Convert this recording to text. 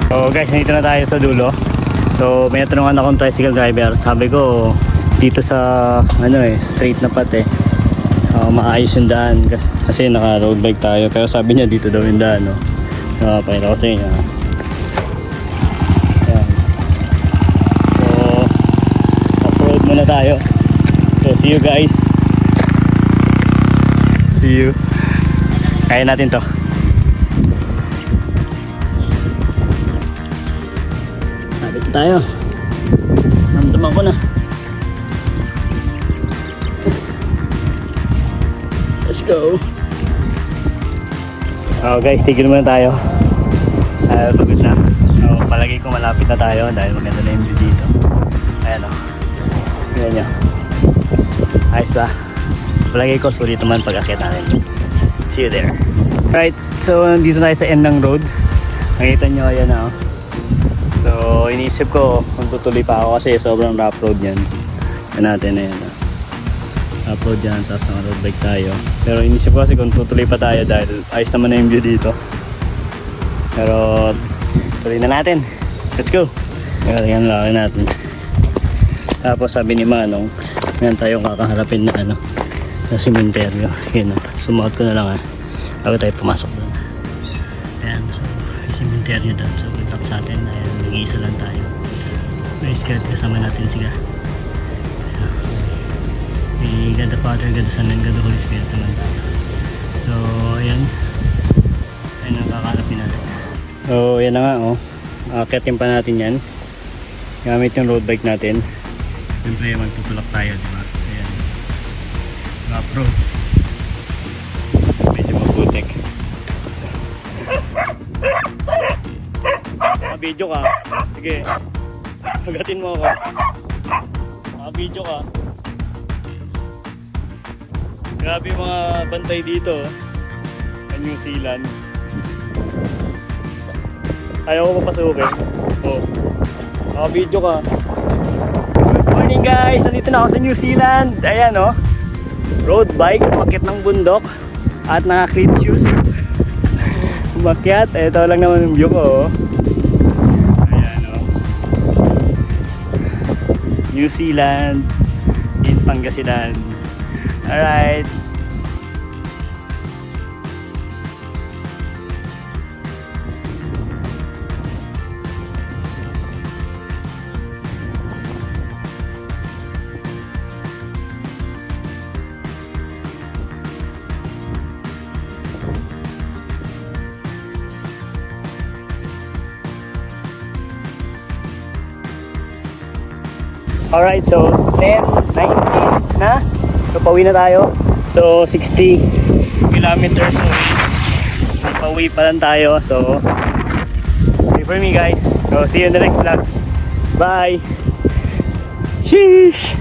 So guys, nandito na tayo sa dulo. So may natanungan akong tricycle driver. Sabi ko dito sa straight na path maayos yung daan kasi naka road bike tayo. Pero sabi niya dito daw yung daan, no? Pakita ko sa inyo. Ayan. So off-road muna tayo. So see you guys. See you. Kaya natin to. Sabit tayo. Namdaman ko na. Let's go. Guys, tigil muna tayo. Pagod na. Palagi ko malapit na tayo dahil maganda na yung view dito. Ayan o. Ayan nyo. Ayos ba? Palagi ko sulit naman pag-akit natin. See you there. Right, so nandito tayo sa end ng road. Nakita nyo, ayan na. So iniisip ko kung tutuloy pa ako kasi sobrang rough road yan. Ayan natin, ayan. Rough road yan, tapos naka road bike tayo. Pero iniisip ko kasi kung tutuloy pa tayo dahil ayos naman na yung view dito. Pero tuloy na natin. Let's go. Ayan lang natin. Tapos sabi ni Manong, ngayon tayong kakaharapin na sa sementeryo. Yun, sumuot ko na lang bago tayo pumasok doon. Ayan, so yung sementeryo doon. So good luck sa atin. Ayan, nag-iisa lang tayo. Nice God, kasama natin sila. May God the Father, God the Son, and God the Holy Spirit naman tayo. So ayan, ayan ang kakalapin natin. So ayan na nga, akitin pa natin yan gamit yung road bike natin. Siyempre magtutulak tayo, diba? Ayan, rough road, medyo maputik. Video ka, sige, agatin mo ako. Video ka. Grabe mga bantay dito sa New Zealand. Ayaw ko papasukin. Video ka. Good morning guys! Nandito na ako sa New Zealand. Ayan road bike, umakyat ng bundok at naka-cleat shoes. Umakyat, ito lang naman yung view ko. Ayan New Zealand in Pangasinan. Alright. Alright, so 10, 19 na. So pauwi na tayo. So 60 kilometers away. Pauwi pa lang tayo. So wait for me guys. So see you in the next vlog. Bye. Sheesh.